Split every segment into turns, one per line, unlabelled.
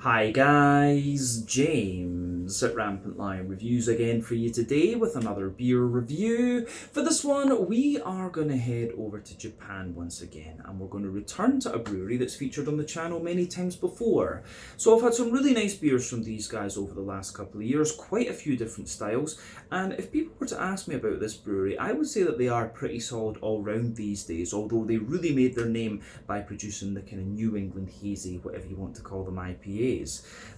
Hi guys, James at Rampant Lion Reviews again for you today with another beer review. For this one, we are going to head over to Japan once again, and we're going to return to a brewery that's featured on the channel many times before. So I've had some really nice beers from these guys over the last couple of years, quite a few different styles, and if people were to ask me about this brewery, I would say that they are pretty solid all round these days, although they really made their name by producing the kind of New England hazy, whatever you want to call them, IPAs.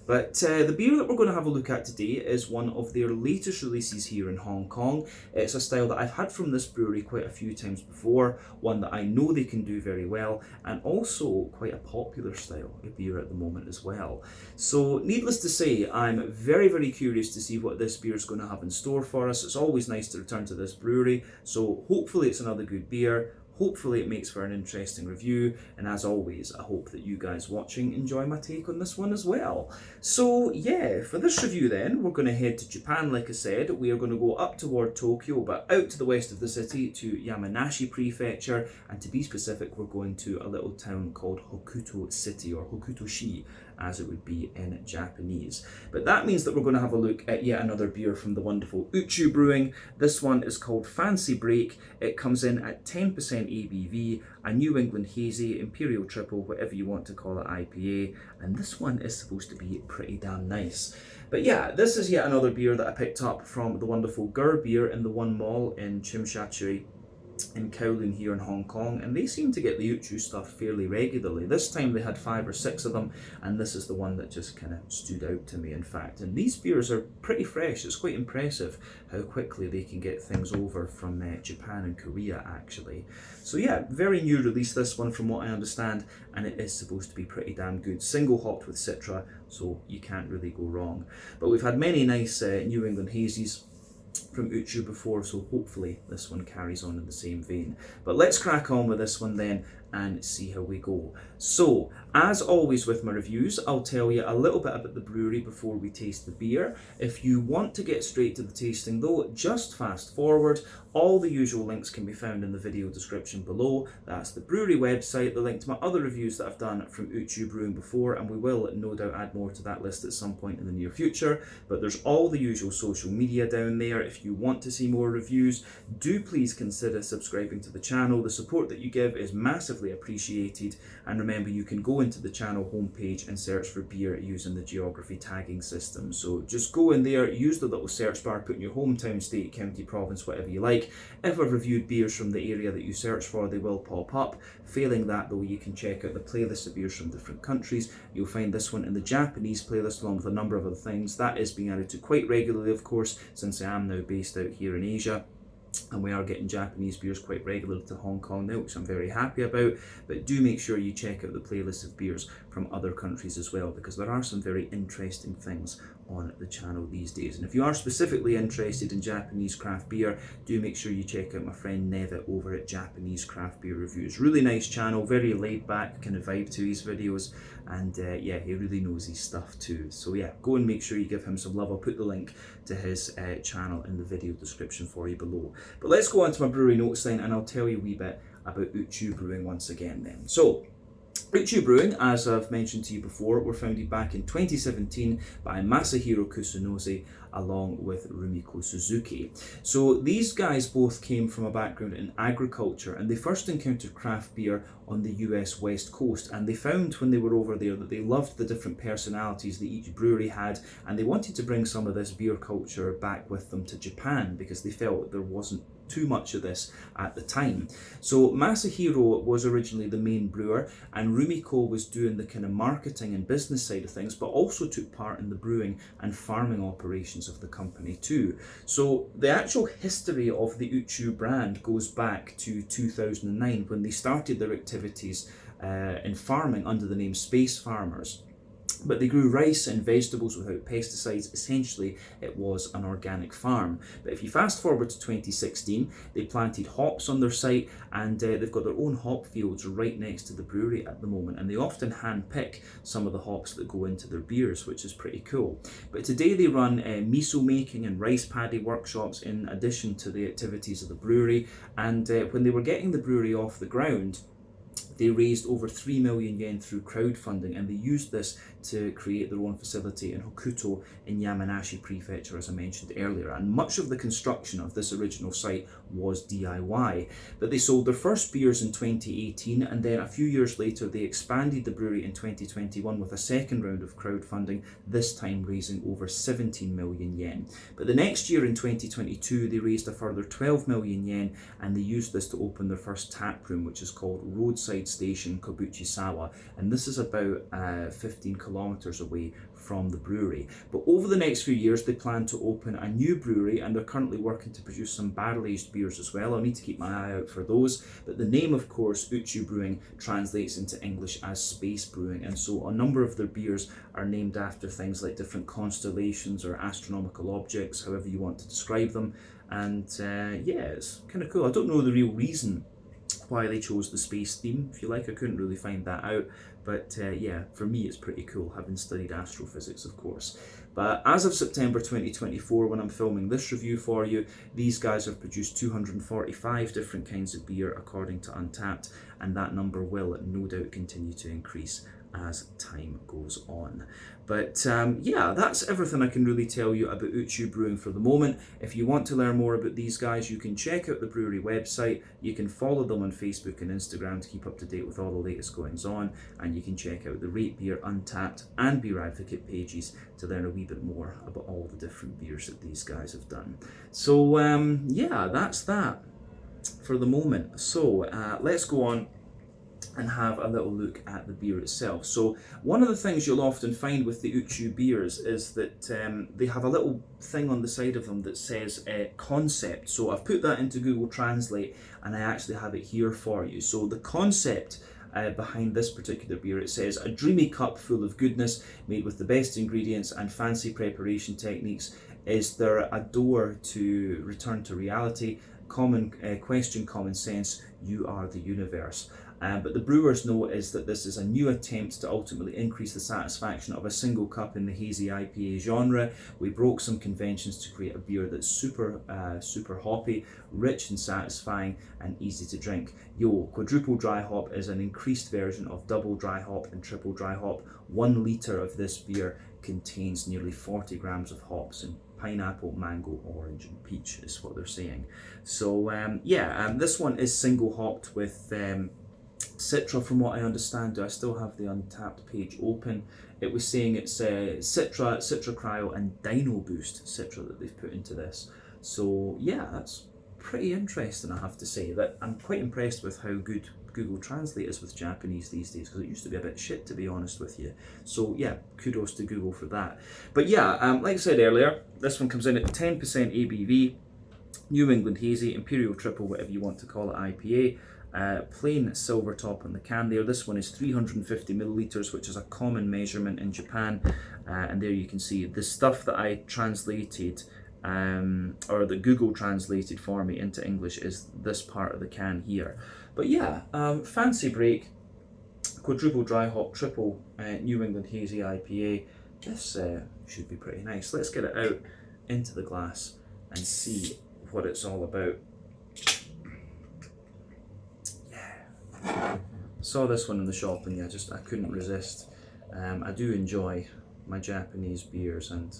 But the beer that we're going to have a look at today is one of their latest releases here in Hong Kong. It's a style that I've had from this brewery quite a few times before, one that I know they can do very well, and also quite a popular style of beer at the moment as well. So needless to say, I'm very curious to see what this beer is going to have in store for us. It's always nice to return to this brewery, so hopefully it's another good beer. Hopefully it makes for an interesting review, and as always, I hope that you guys watching enjoy my take on this one as well. So yeah, for this review then, we're going to head to Japan, like I said. We are going to go up toward Tokyo, but out to the west of the city to Yamanashi Prefecture, and to be specific, we're going to a little town called Hokuto City, or Hokuto-shi, as it would be in Japanese. But that means that we're going to have a look at yet another beer from the wonderful Uchu Brewing. This one is called Fancy Break. It comes in at 10% ABV, a New England hazy, Imperial Triple, whatever you want to call it, IPA, and this one is supposed to be pretty damn nice. But yeah, this is yet another beer that I picked up from the wonderful Gur Beer in the One Mall in Chimshatchui in Kowloon here in Hong Kong, and they seem to get the Uchu stuff fairly regularly. This time they had 5 or 6 of them, and this is the one that just kind of stood out to me, in fact. And these beers are pretty fresh. It's quite impressive how quickly they can get things over from Japan and Korea, actually. So yeah, very new release, this one, from what I understand, and it is supposed to be pretty damn good. Single hopped with Citra, so you can't really go wrong. But we've had many nice New England hazies from Uchu before, so hopefully this one carries on in the same vein. But let's crack on with this one then and see how we go. So, as always with my reviews, I'll tell you a little bit about the brewery before we taste the beer. If you want to get straight to the tasting though, just fast forward. All the usual links can be found in the video description below. That's the brewery website, the link to my other reviews that I've done from Uchu Brewing before, and we will no doubt add more to that list at some point in the near future. But there's all the usual social media down there. If you want to see more reviews, do please consider subscribing to the channel. The support that you give is massively appreciated, and remember, you can go into the channel homepage and search for beer using the geography tagging system. So just go in there, use the little search bar, put in your hometown, state, county, province, whatever you like. If I've reviewed beers from the area that you search for, they will pop up. Failing that though, you can check out the playlist of beers from different countries. You'll find this one in the Japanese playlist along with a number of other things. That is being added to quite regularly, of course, since I am now based out here in Asia. And we are getting Japanese beers quite regularly to Hong Kong now, which I'm very happy about. But do make sure you check out the playlist of beers from other countries as well, because there are some very interesting things on the channel these days. And if you are specifically interested in Japanese craft beer, do make sure you check out my friend Neva over at Japanese Craft Beer Reviews. Really nice channel, very laid back kind of vibe to his videos, and yeah, he really knows his stuff too. So yeah, go and make sure you give him some love. I'll put the link to his channel in the video description for you below. But let's go on to my brewery notes then, and I'll tell you a wee bit about Uchu Brewing once again then. So, Uchu Brewing, as I've mentioned to you before, were founded back in 2017 by Masahiro Kusunoze along with Rumiko Suzuki. So these guys both came from a background in agriculture, and they first encountered craft beer on the US West Coast, and they found when they were over there that they loved the different personalities that each brewery had, and they wanted to bring some of this beer culture back with them to Japan because they felt there wasn't too much of this at the time. So Masahiro was originally the main brewer, and Rumiko was doing the kind of marketing and business side of things, but also took part in the brewing and farming operations of the company too. So the actual history of the Uchu brand goes back to 2009 when they started their activities in farming under the name Space Farmers. But they grew rice and vegetables without pesticides. Essentially, it was an organic farm. But if you fast forward to 2016, they planted hops on their site, and they've got their own hop fields right next to the brewery at the moment. And they often hand pick some of the hops that go into their beers, which is pretty cool. But today they run miso making and rice paddy workshops in addition to the activities of the brewery. And when they were getting the brewery off the ground, They raised over 3 million yen through crowdfunding, and they used this to create their own facility in Hokuto in Yamanashi Prefecture, as I mentioned earlier. And much of the construction of this original site was DIY. But they sold their first beers in 2018, and then a few years later they expanded the brewery in 2021 with a second round of crowdfunding, this time raising over 17 million yen. But the next year in 2022 they raised a further 12 million yen, and they used this to open their first tap room, which is called Roadside Station Kobuchisawa, and this is about 15 kilometers away from the brewery. But over the next few years they plan to open a new brewery, and they're currently working to produce some barrel-aged beers as well. I'll need to keep my eye out for those. But the name, of course, Uchu Brewing, translates into English as space brewing, and so a number of their beers are named after things like different constellations or astronomical objects, however you want to describe them. And yeah, it's kind of cool. I don't know the real reason why they chose the space theme, if you like. I couldn't really find that out, but yeah, for me it's pretty cool, having studied astrophysics, of course. But as of September 2024, when I'm filming this review for you, these guys have produced 245 different kinds of beer according to Untappd, and that number will no doubt continue to increase as time goes on. But yeah, that's everything I can really tell you about Uchu Brewing for the moment. If you want to learn more about these guys, you can check out the brewery website. You can follow them on Facebook and Instagram to keep up to date with all the latest goings on, and you can check out the Rate Beer, Untappd and Beer Advocate pages to learn a wee bit more about all the different beers that these guys have done. So yeah, that's that for the moment. So let's go on and have a little look at the beer itself. So one of the things you'll often find with the Uchu beers is that they have a little thing on the side of them that says concept. So I've put that into Google Translate, and I actually have it here for you. So the concept behind this particular beer, it says, a dreamy cup full of goodness made with the best ingredients and fancy preparation techniques. Is there a door to return to reality? Question common sense, you are the universe. But the brewer's note is that this is a new attempt to ultimately increase the satisfaction of a single cup in the hazy IPA genre. We broke some conventions to create a beer that's super hoppy, rich and satisfying, and easy to drink. Quadruple dry hop is an increased version of double dry hop and triple dry hop. 1 litre of this beer contains nearly 40 grams of hops in pineapple, mango, orange and peach is what they're saying. So yeah, this one is single hopped with Citra, from what I understand. Do I still have the Untappd page open? It was saying it's Citra, Citra Cryo and Dino Boost Citra that they've put into this. So yeah, that's pretty interesting, I have to say. That I'm quite impressed with how good Google Translate is with Japanese these days, because it used to be a bit shit, to be honest with you. So yeah, kudos to Google for that. But yeah, like I said earlier, this one comes in at 10% ABV, New England Hazy, Imperial Triple, whatever you want to call it, IPA. Plain silver top on the can there. This one is 350 milliliters, which is a common measurement in Japan. And there you can see the stuff that I translated, or that Google translated for me into English, is this part of the can here. But yeah, fancy break, quadruple dry hop, triple New England Hazy IPA. This should be pretty nice. Let's get it out into the glass and see what it's all about. Saw this one in the shop and yeah, I couldn't resist. I do enjoy my Japanese beers, and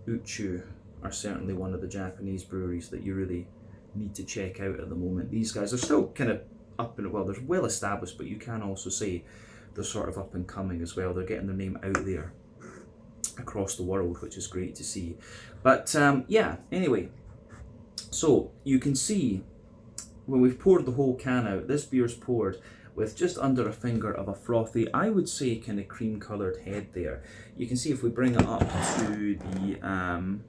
Uchu are certainly one of the Japanese breweries that you really need to check out at the moment. These guys are still kind of up and, well, they're well established, but you can also say they're sort of up and coming as well. They're getting their name out there across the world, which is great to see. But yeah, anyway, so you can see when we've poured the whole can out, this beer's poured with just under a finger of a frothy, I would say, kind of cream coloured head there. You can see if we bring it up to the,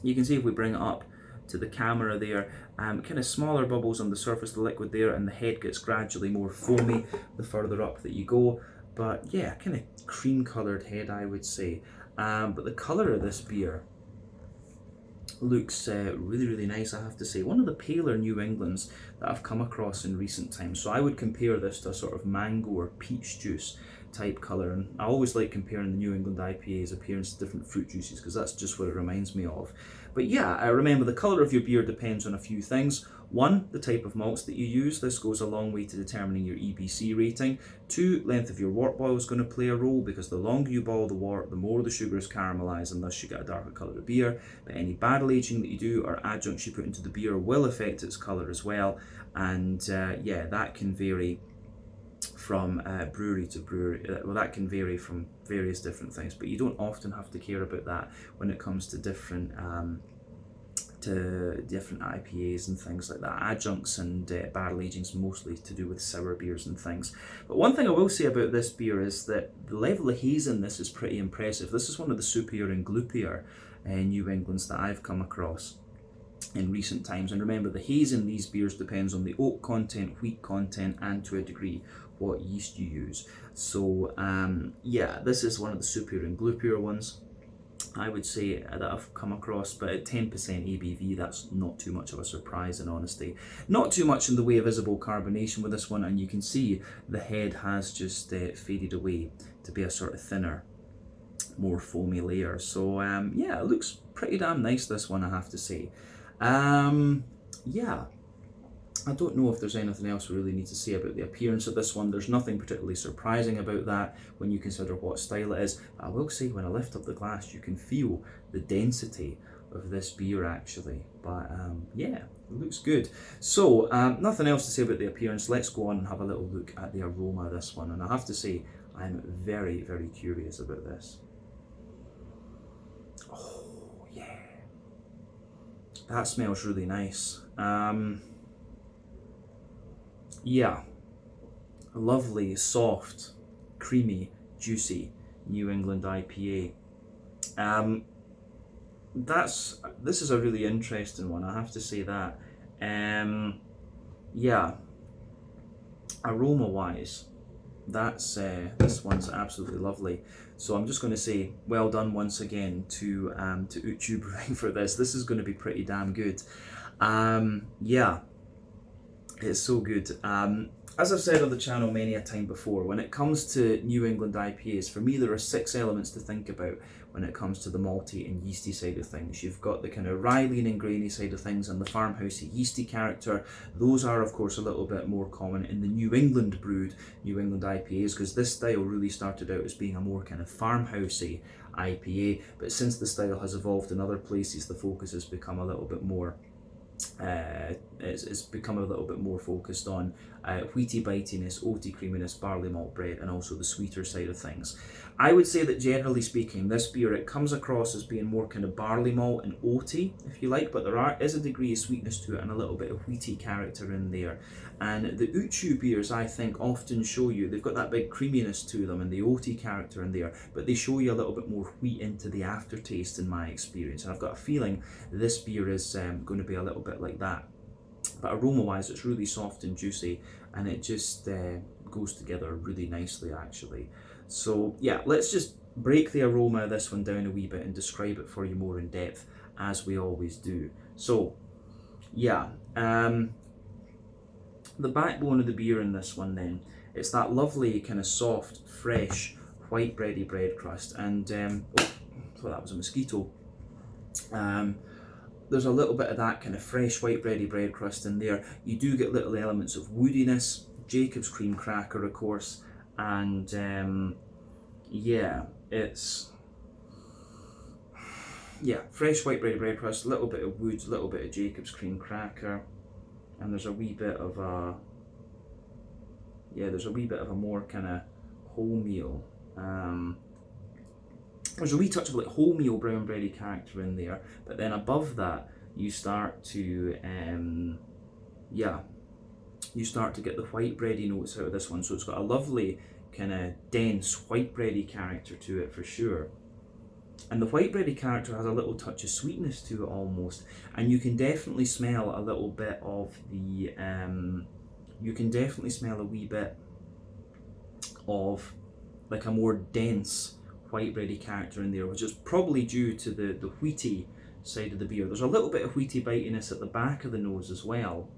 you can see if we bring it up to the camera there, kind of smaller bubbles on the surface of the liquid there, and the head gets gradually more foamy the further up that you go. But yeah, kind of cream coloured head, I would say. But the colour of this beer looks really nice, I have to say. One of the paler New Englands that I've come across in recent times. So I would compare this to a sort of mango or peach juice type colour, and I always like comparing the New England IPA's appearance to different fruit juices because that's just what it reminds me of. But yeah, remember the colour of your beer depends on a few things. 1, the type of malts that you use. This goes a long way to determining your EBC rating. 2, length of your wort boil is going to play a role because the longer you boil the wort, the more the sugars caramelise and thus you get a darker colour of beer. But any barrel aging that you do or adjuncts you put into the beer will affect its colour as well. And yeah, that can vary from brewery to brewery. Well, that can vary from various different things, but you don't often have to care about that when it comes to different IPAs and things like that. Adjuncts and barrel aging's mostly to do with sour beers and things. But one thing I will say about this beer is that the level of haze in this is pretty impressive. This is one of the soupier and gloopier New Englands that I've come across in recent times. And remember, the haze in these beers depends on the oak content, wheat content, and to a degree what yeast you use. So yeah, this is one of the soupier and gloopier ones I would say that I've come across, but at 10% ABV, that's not too much of a surprise in honesty. Not too much in the way of visible carbonation with this one, and you can see the head has just faded away to be a sort of thinner, more foamy layer. So yeah, it looks pretty damn nice, this one, I have to say. Yeah, I don't know if there's anything else we really need to say about the appearance of this one. There's nothing particularly surprising about that when you consider what style it is. I will say, when I lift up the glass, you can feel the density of this beer actually. But yeah, it looks good. So nothing else to say about the appearance. Let's go on and have a little look at the aroma of this one. And I have to say, I'm very, very curious about this. Oh yeah, that smells really nice. Yeah, a lovely, soft, creamy, juicy New England IPA. This is a really interesting one, I have to say that. Yeah, aroma-wise, this one's absolutely lovely. So I'm just going to say well done once again to Uchu Brewing for this. This is going to be pretty damn good. Yeah. It's so good. As I've said on the channel many a time before, when it comes to New England IPAs, for me there are 6 elements to think about when it comes to the malty and yeasty side of things. You've got the kind of rye, lean and grainy side of things and the farmhousey yeasty character. Those are of course a little bit more common in the New England brewed New England IPAs, because this style really started out as being a more kind of farmhousey IPA, but since the style has evolved in other places, the focus has become a little bit more it's become a little bit more focused on wheaty bitiness, oaty creaminess, barley malt bread, and also the sweeter side of things. I would say that generally speaking, this beer, it comes across as being more kind of barley malt and oaty, if you like, but there is a degree of sweetness to it and a little bit of wheaty character in there. And the Uchu beers, I think, often show you, they've got that big creaminess to them and the oaty character in there, but they show you a little bit more wheat into the aftertaste in my experience. And I've got a feeling this beer is going to be a little bit like that. But aroma-wise, it's really soft and juicy, and it just goes together really nicely, actually. So yeah, let's just break the aroma of this one down a wee bit and describe it for you more in depth, as we always do. So yeah, the backbone of the beer in this one then, it's that lovely kind of soft, fresh, white bready bread crust, and oh, I thought that was a mosquito. There's a little bit of that kind of fresh white bready bread crust in there. You do get little elements of woodiness, Jacob's cream cracker of course, and yeah, it's fresh white bready bread crust, a little bit of wood, a little bit of Jacob's cream cracker, and there's a wee bit of a more kind of wholemeal. There's a wee touch of like wholemeal brown bready character in there, but then above that you start to get the white bready notes out of this one. So it's got a lovely kind of dense white bready character to it for sure. And the white bready character has a little touch of sweetness to it almost, and you can definitely smell a little bit of the you can definitely smell a wee bit of like a more dense white bready character in there, which is probably due to the wheaty side of the beer. There's a little bit of wheaty bitiness at the back of the nose as well,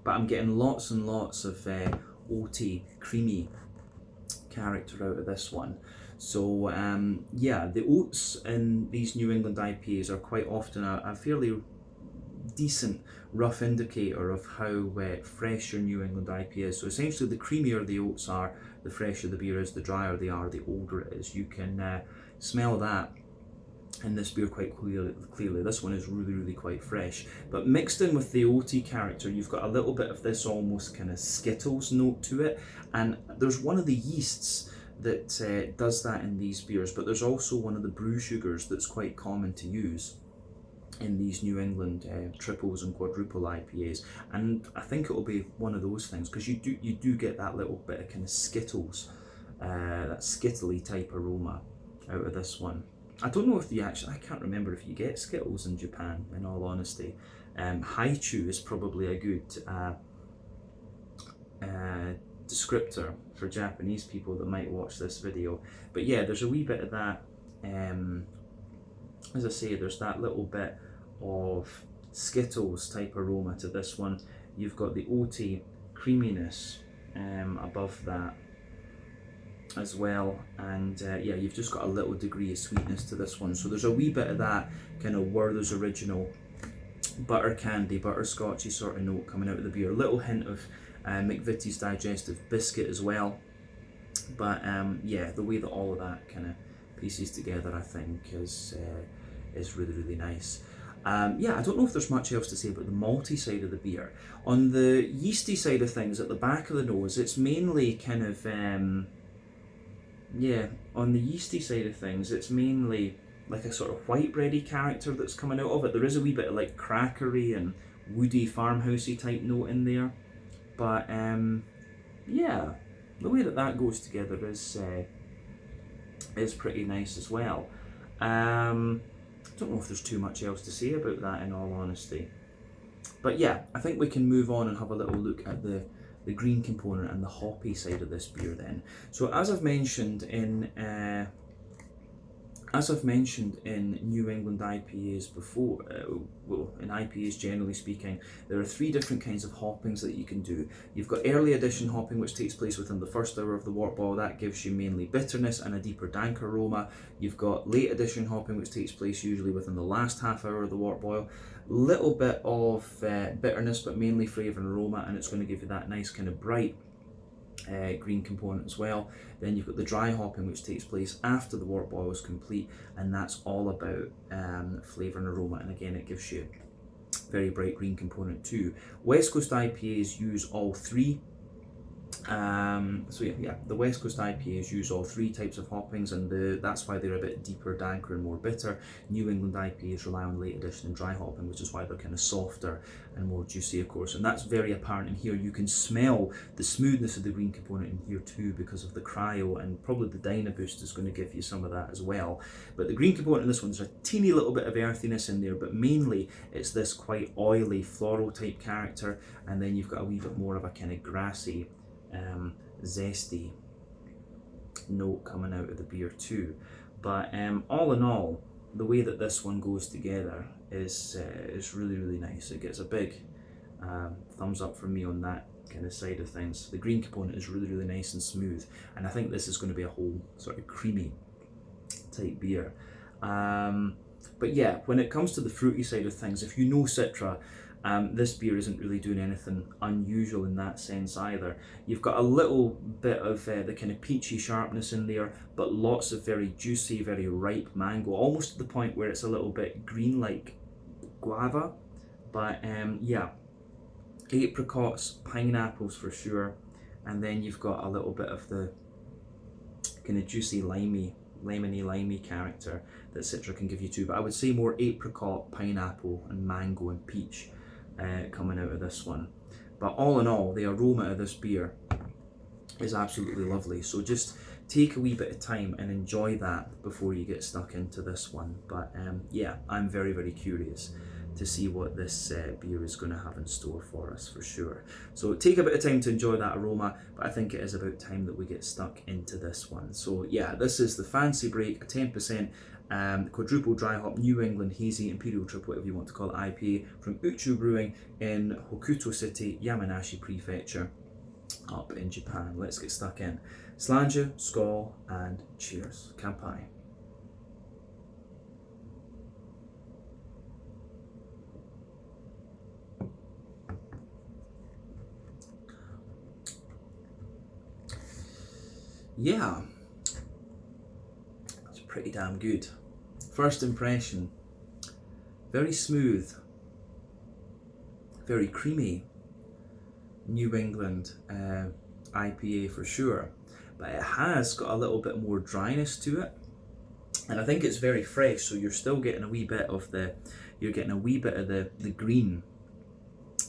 but I'm getting lots and lots of oaty, creamy character out of this one. So yeah, the oats in these New England IPAs are quite often a fairly decent rough indicator of how fresh your New England IPA is. So essentially, the creamier the oats are, the fresher the beer is, the drier they are, the older it is. You can smell that in this beer quite clearly. This one is really quite fresh, but mixed in with the oaty character, you've got a little bit of this almost kind of Skittles note to it, and there's one of the yeasts that does that in these beers, but there's also one of the brew sugars that's quite common to use in these New England triples and quadruple IPAs, and I think it'll be one of those things, because you do get that little bit of kind of Skittles, that skittly type aroma out of this one. I don't know if I can't remember if you get Skittles in Japan, in all honesty. Haichu is probably a good descriptor for Japanese people that might watch this video. But yeah, there's a wee bit of that, as I say, there's that little bit of Skittles type aroma to this one. You've got the oaty creaminess above that as well, and yeah, you've just got a little degree of sweetness to this one. So there's a wee bit of that kind of Werther's Original butter candy, butterscotchy sort of note coming out of the beer. A little hint of McVitie's Digestive Biscuit as well. But yeah, the way that all of that kind of pieces together, I think, is really nice. Yeah, I don't know if there's much else to say about the malty side of the beer. On the yeasty side of things, at the back of the nose, it's mainly kind of yeah, on the yeasty side of things, it's mainly like a sort of white bready character that's coming out of it. There is a wee bit of like crackery and woody farmhousey type note in there, but yeah, the way that goes together is pretty nice as well. I don't know if there's too much else to say about that, in all honesty. But yeah, I think we can move on and have a little look at the green component and the hoppy side of this beer then. So as I've mentioned in New England IPAs before, well, in IPAs generally speaking, there are 3 different kinds of hoppings that you can do. You've got early addition hopping, which takes place within the first hour of the wort boil. That gives you mainly bitterness and a deeper, dank aroma. You've got late addition hopping, which takes place usually within the last half hour of the wort boil. Little bit of bitterness, but mainly flavour and aroma, and it's going to give you that nice kind of bright green component as well. Then you've got the dry hopping, which takes place after the wort boil is complete, and that's all about flavour and aroma, and again it gives you very bright green component too. West Coast IPAs use all 3. So yeah, the West Coast IPAs use all 3 types of hoppings, and that's why they're a bit deeper, danker and more bitter. New England IPAs rely on late addition and dry hopping, which is why they're kind of softer and more juicy, of course, and that's very apparent in here. You can smell the smoothness of the green component in here too, because of the cryo, and probably the Dynaboost is going to give you some of that as well. But the green component in this one, there's a teeny little bit of earthiness in there, but mainly it's this quite oily floral type character, and then you've got a wee bit more of a kind of grassy, zesty note coming out of the beer too. But all in all, the way that this one goes together is really nice. It gets a big thumbs up from me on that kind of side of things. The green component is really nice and smooth, and I think this is going to be a whole sort of creamy type beer. But yeah, when it comes to the fruity side of things, if you know Citra, this beer isn't really doing anything unusual in that sense either. You've got a little bit of the kind of peachy sharpness in there, but lots of very juicy, very ripe mango, almost to the point where it's a little bit green like guava. But yeah, apricots, pineapples for sure, and then you've got a little bit of the kind of juicy lemony character that Citra can give you too. But I would say more apricot, pineapple and mango and peach coming out of this one. But all in all, the aroma of this beer is absolutely lovely, so just take a wee bit of time and enjoy that before you get stuck into this one. But yeah, I'm very curious to see what this beer is going to have in store for us for sure. So take a bit of time to enjoy that aroma, but I think it is about time that we get stuck into this one. So yeah, this is the Fancy Break, a 10% quadruple dry hop New England Hazy Imperial Triple, whatever you want to call it, IPA from Uchu Brewing in Hokuto City, Yamanashi Prefecture. up in Japan. Let's get stuck in. Slàinte, skål, and cheers. Kanpai. Yeah, it's pretty damn good. First impression, very smooth, very creamy, New England IPA for sure, but it has got a little bit more dryness to it, and I think it's very fresh, so you're still getting a wee bit of the green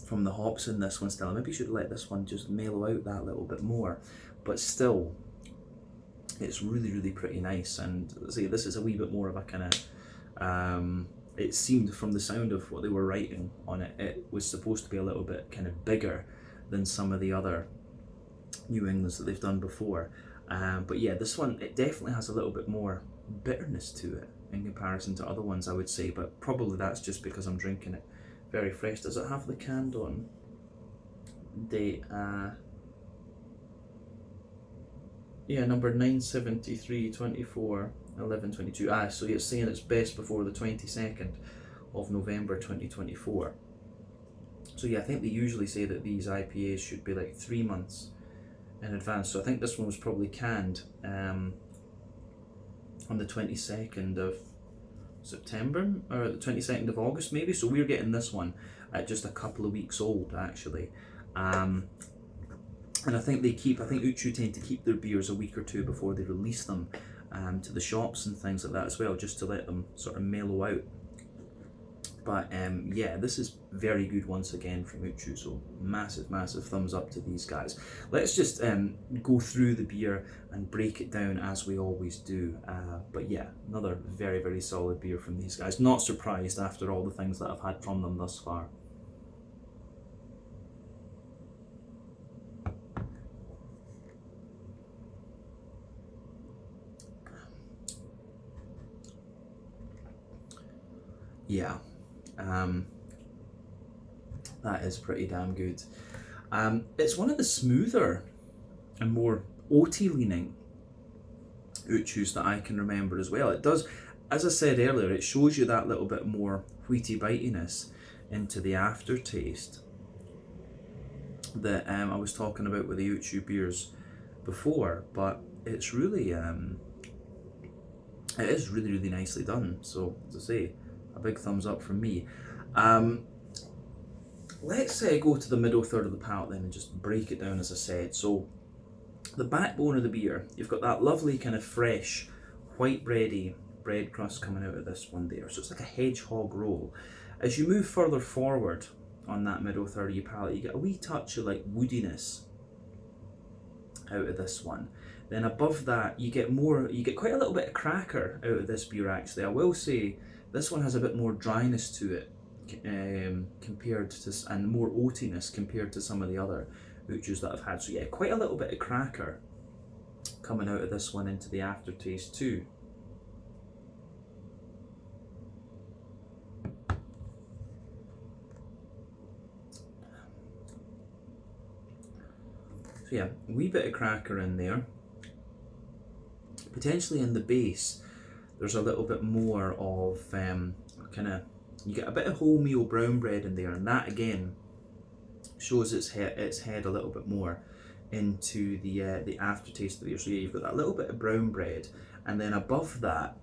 from the hops in this one still. Maybe you should let this one just mellow out that little bit more, but still it's really pretty nice. And see, this is a wee bit more of a kind of it seemed from the sound of what they were writing on it, it was supposed to be a little bit kind of bigger than some of the other New Englands that they've done before, but yeah, this one, it definitely has a little bit more bitterness to it in comparison to other ones, I would say, but probably that's just because I'm drinking it very fresh. Does it have the canned on date? Yeah, number 973 24 11 22. So it's saying it's best before the 22nd of November 2024. So yeah, I think they usually say that these IPAs should be like 3 months in advance. So I think this one was probably canned on the 22nd of September, or the 22nd of August maybe. So we're getting this one at just a couple of weeks old actually. And I think Uchu tend to keep their beers a week or two before they release them to the shops and things like that as well, just to let them sort of mellow out. But yeah, this is very good once again from Uchu, so massive thumbs up to these guys. Let's just go through the beer and break it down as we always do. But yeah, another very solid beer from these guys. Not surprised after all the things that I've had from them thus far. Yeah, that is pretty damn good. It's one of the smoother and more oaty leaning Uchus that I can remember as well. It does, as I said earlier, it shows you that little bit more wheaty bitiness into the aftertaste that I was talking about with the Uchu beers before, but it's really, it is really nicely done. So, as I say, a big thumbs up from me. Let's go to the middle third of the palate then and just break it down as I said. So the backbone of the beer, you've got that lovely kind of fresh white bready bread crust coming out of this one there. So it's like a hedgehog roll. As you move further forward on that middle third of your palate, you get a wee touch of like woodiness out of this one. Then above that you get quite a little bit of cracker out of this beer actually. I will say this one has a bit more dryness to it compared to, and more oatiness compared to some of the other Uchus that I've had. So yeah, quite a little bit of cracker coming out of this one into the aftertaste too. So yeah, a wee bit of cracker in there. Potentially in the base, there's a little bit more of you get a bit of wholemeal brown bread in there, and that again shows its head a little bit more into the aftertaste of the beer. So yeah, you've got that little bit of brown bread, and then above that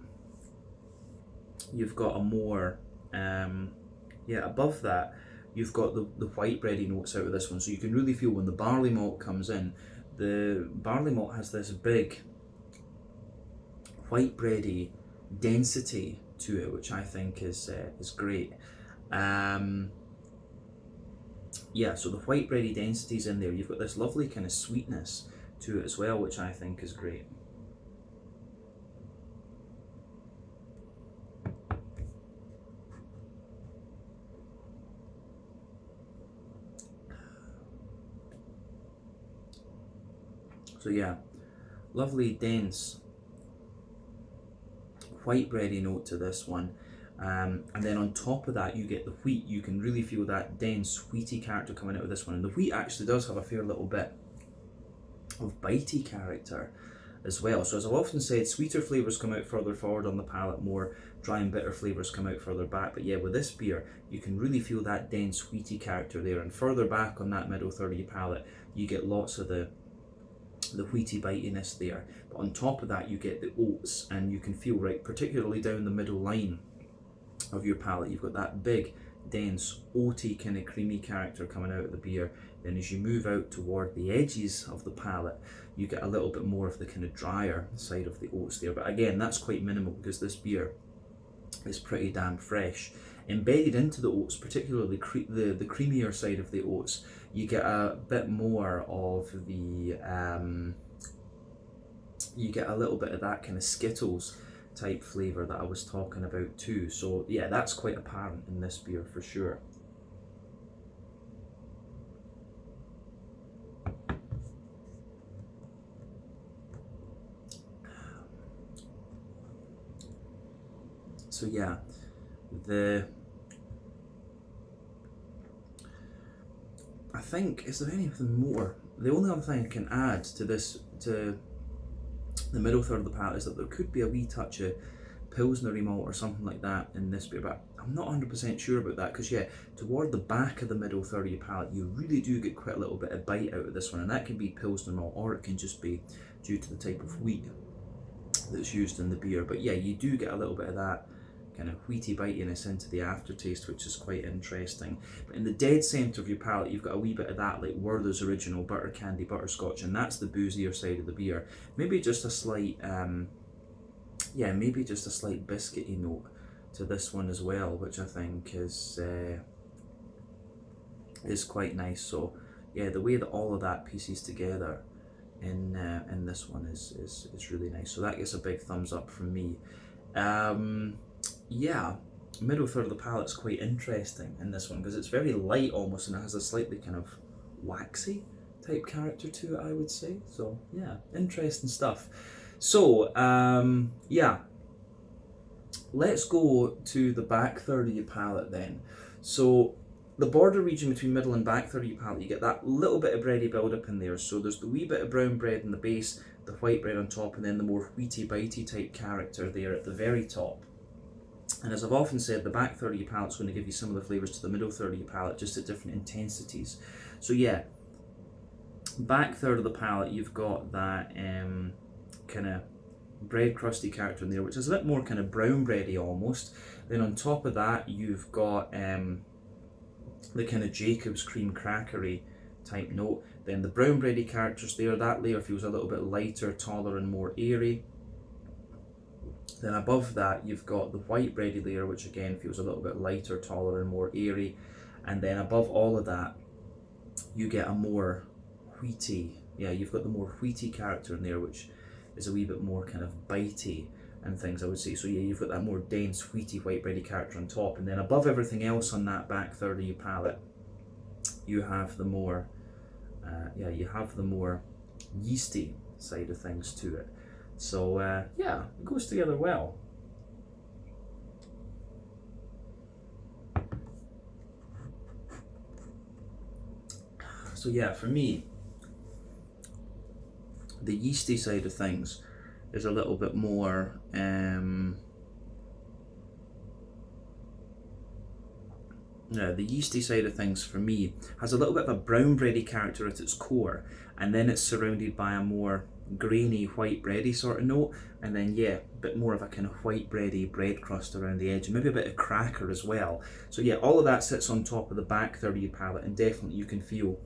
you've got a more above that you've got the white bready notes out of this one. So you can really feel when the barley malt comes in, the barley malt has this big white bready density to it, which I think is great. Yeah, so the white bready density's in there. You've got this lovely kind of sweetness to it as well, which I think is great. So yeah, lovely dense white bready note to this one, and then on top of that you get the wheat. You can really feel that dense wheaty character coming out of this one, and the wheat actually does have a fair little bit of bitey character as well. So as I've often said, sweeter flavours come out further forward on the palate, more dry and bitter flavours come out further back. But yeah, with this beer, you can really feel that dense wheaty character there, and further back on that middle third of your palate, you get lots of the wheaty bitiness there. But on top of that, you get the oats, and you can feel, right, particularly down the middle line of your palate, you've got that big, dense, oaty kind of creamy character coming out of the beer. Then as you move out toward the edges of the palate, you get a little bit more of the kind of drier side of the oats there. But again, that's quite minimal because this beer is pretty damn fresh. Embedded into the oats, particularly the creamier side of the oats, you get a bit more of the, you get a little bit of that kind of Skittles type flavour that I was talking about too. So yeah, that's quite apparent in this beer for sure. So yeah, I think, is there anything more? The only other thing I can add to this, to the middle third of the palate, is that there could be a wee touch of Pilsnery malt or something like that in this beer, but I'm not 100% sure about that, because yeah, toward the back of the middle third of your palate, you really do get quite a little bit of bite out of this one, and that can be Pilsner malt, or it can just be due to the type of wheat that's used in the beer. But yeah, you do get a little bit of that kind of wheaty bitiness into the aftertaste, which is quite interesting. But in the dead centre of your palate, you've got a wee bit of that, like Werther's Original Butter Candy Butterscotch, and that's the boozier side of the beer. Maybe just a slight, yeah, maybe just a slight biscuity note to this one as well, which I think is quite nice. So yeah, the way that all of that pieces together in this one is really nice. So that gets a big thumbs up from me. Yeah, middle third of the palate's quite interesting in this one because it's very light almost, and it has a slightly kind of waxy type character to it, I would say. So yeah, interesting stuff. So yeah, let's go to the back third of your palate then. So the border region between middle and back third of your palate, you get that little bit of bready build up in there. So there's the wee bit of brown bread in the base, the white bread on top, and then the more wheaty bitey type character there at the very top. And as I've often said, the back third of your palate is going to give you some of the flavours to the middle third of your palate, just at different intensities. So yeah, back third of the palate, you've got that kind of bread crusty character in there, which is a bit more kind of brown bready almost. Then on top of that, you've got the kind of Jacob's cream crackery type note. Then the brown bready characters there, that layer feels a little bit lighter, taller and more airy. Then above that, you've got the white bready layer, which again feels a little bit lighter, taller and more airy. And then above all of that, you get a more wheaty, yeah, you've got the more wheaty character in there, which is a wee bit more kind of bitey and things, I would say. So yeah, you've got that more dense, wheaty, white bready character on top. And then above everything else on that back third of your palate, you have the more, yeah, you have the more yeasty side of things to it. So yeah, it goes together well. So yeah, for me, the yeasty side of things is a little bit more yeah, the yeasty side of things for me has a little bit of a brown bready character at its core, and then it's surrounded by a more grainy white bready sort of note, and then yeah, a bit more of a kind of white bready bread crust around the edge, and maybe a bit of cracker as well. So yeah, all of that sits on top of the back third of your palate, and definitely you can feel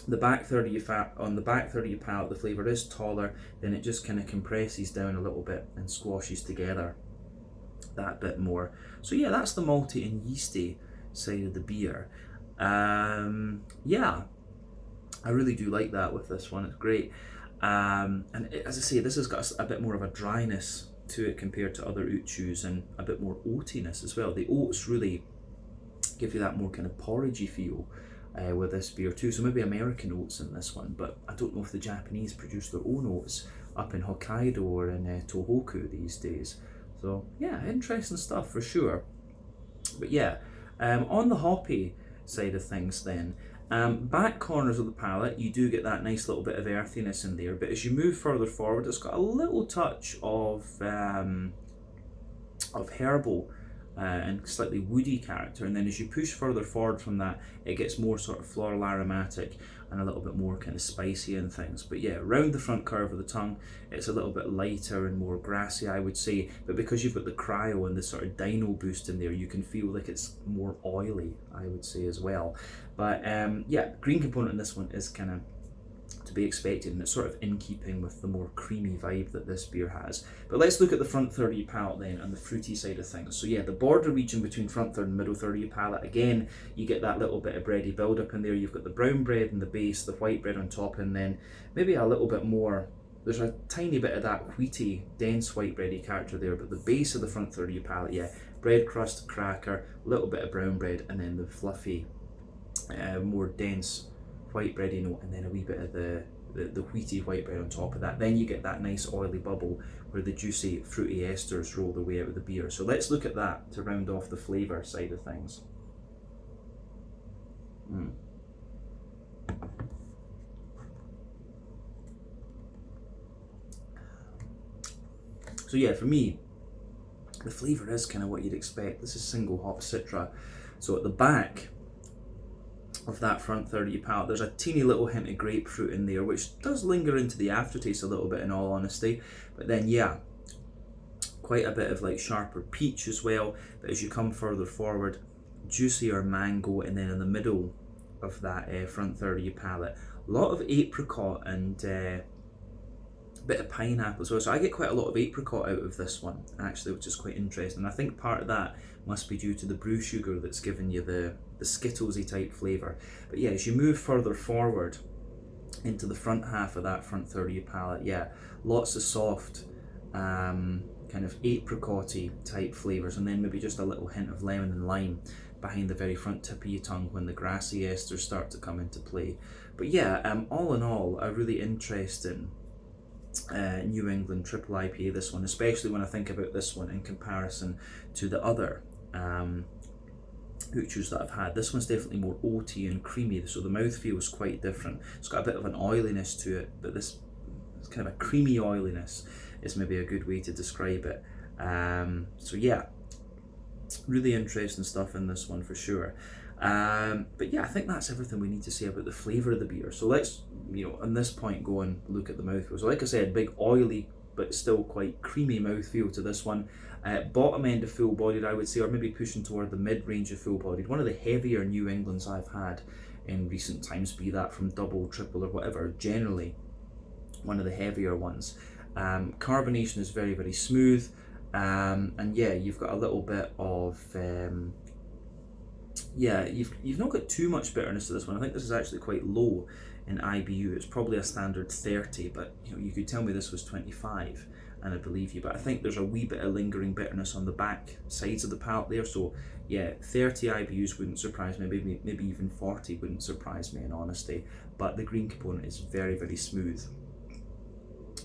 the back third of your on the back third of your palate, the flavour is taller, then it just kind of compresses down a little bit and squashes together that bit more. So yeah, that's the malty and yeasty side of the beer. Yeah, I really do like that with this one, it's great. And as I say, this has got a bit more of a dryness to it compared to other Uchus, and a bit more oatiness as well. The oats really give you that more kind of porridgey feel with this beer too. So maybe American oats in this one, but I don't know if the Japanese produce their own oats up in Hokkaido or in Tohoku these days. So yeah, interesting stuff for sure. But yeah, on the hoppy side of things then, Back corners of the palate, you do get that nice little bit of earthiness in there, but as you move further forward, it's got a little touch of herbal and slightly woody character, and then as you push further forward from that, it gets more sort of floral aromatic and a little bit more kind of spicy and things. But yeah, around the front curve of the tongue, it's a little bit lighter and more grassy, I would say, but because you've got the cryo and the sort of dino boost in there, you can feel like it's more oily, I would say, as well. But yeah, green component in this one is kind of to be expected, and it's sort of in keeping with the more creamy vibe that this beer has. But let's look at the front third of your palate then, and the fruity side of things. So yeah, the border region between front third and middle third of your palate, again, you get that little bit of bready build up in there. You've got the brown bread in the base, the white bread on top, and then maybe a little bit more, there's a tiny bit of that wheaty, dense white bready character there, but the base of the front third of your palate, yeah, bread crust, cracker, a little bit of brown bread, and then the fluffy, more dense white bready note, and then a wee bit of the wheaty white bread on top of that. Then you get that nice oily bubble where the juicy fruity esters roll their way out of the beer. So let's look at that to round off the flavour side of things. So yeah, for me, the flavour is kind of what you'd expect. This is single hop Citra. So at the back of that front third of your palate, there's a teeny little hint of grapefruit in there, which does linger into the aftertaste a little bit, in all honesty. But then yeah, quite a bit of like sharper peach as well. But as you come further forward, juicier mango, and then in the middle of that front third of your palate, a lot of apricot and a bit of pineapple as well. So I get quite a lot of apricot out of this one, actually, which is quite interesting. And I think part of that must be due to the brew sugar that's given you the Skittlesy type flavour. But yeah, as you move further forward into the front half of that front third of your palate, yeah, lots of soft kind of apricot-y type flavours, and then maybe just a little hint of lemon and lime behind the very front tip of your tongue when the grassy esters start to come into play. But yeah, all in all, a really interesting New England triple IPA, this one, especially when I think about this one in comparison to the other Uchus that I've had. This one's definitely more oaty and creamy, so the mouth feels quite different. It's got a bit of an oiliness to it, but this kind of a creamy oiliness is maybe a good way to describe it. So yeah, really interesting stuff in this one for sure. But yeah, I think that's everything we need to say about the flavour of the beer. So let's, on this point, go and look at the mouthfeel. So like I said, big oily but still quite creamy mouthfeel to this one. Bottom end of full bodied, I would say, or maybe pushing toward the mid range of full bodied. One of the heavier New Englands I've had in recent times, be that from double, triple or whatever, generally one of the heavier ones. Carbonation is very, very smooth, and yeah, you've got a little bit of yeah, you've not got too much bitterness to this one. I think this is actually quite low in IBU. It's probably a standard 30, but you could tell me this was 25 and I believe you. But I think there's a wee bit of lingering bitterness on the back sides of the palate there. So yeah, 30 IBUs wouldn't surprise me. Maybe even 40 wouldn't surprise me, in honesty. But the green component is very, very smooth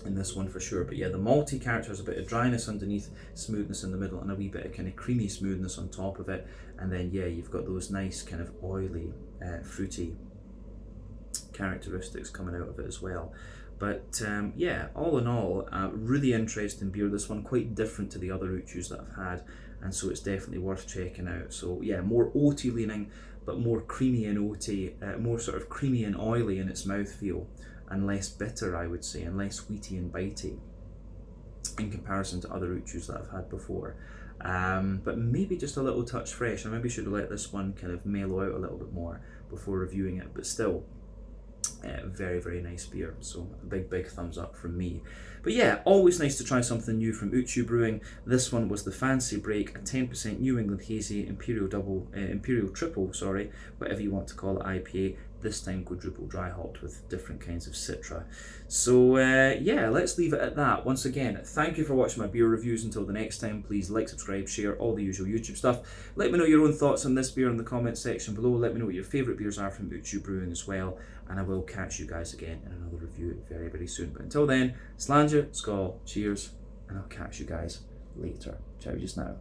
in this one for sure. But yeah, the malty character has a bit of dryness underneath, smoothness in the middle, and a wee bit of kind of creamy smoothness on top of it. And then yeah, you've got those nice kind of oily, fruity characteristics coming out of it as well. But yeah, all in all, really interesting beer. This one quite different to the other Uchus that I've had, and so it's definitely worth checking out. So yeah, more oaty leaning, but more creamy and oaty, more sort of creamy and oily in its mouthfeel, and less bitter, I would say, and less wheaty and bitey in comparison to other Uchus that I've had before. But maybe just a little touch fresh. I maybe should have let this one kind of mellow out a little bit more before reviewing it, but still, very, very nice beer. So a big thumbs up from me. But yeah, always nice to try something new from Uchu Brewing. This one was the Fancy Break, a 10% New England Hazy Imperial Triple, sorry, whatever you want to call it, IPA. This time quadruple dry hopped with different kinds of Citra. So yeah, let's leave it at that. Once again, thank you for watching my beer reviews. Until the next time, please like, subscribe, share, all the usual YouTube stuff. Let me know your own thoughts on this beer in the comments section below. Let me know what your favourite beers are from Uchu Brewing as well. And I will catch you guys again in another review very, very soon. But until then, Slàinte, Skål, cheers, and I'll catch you guys later. Ciao just now.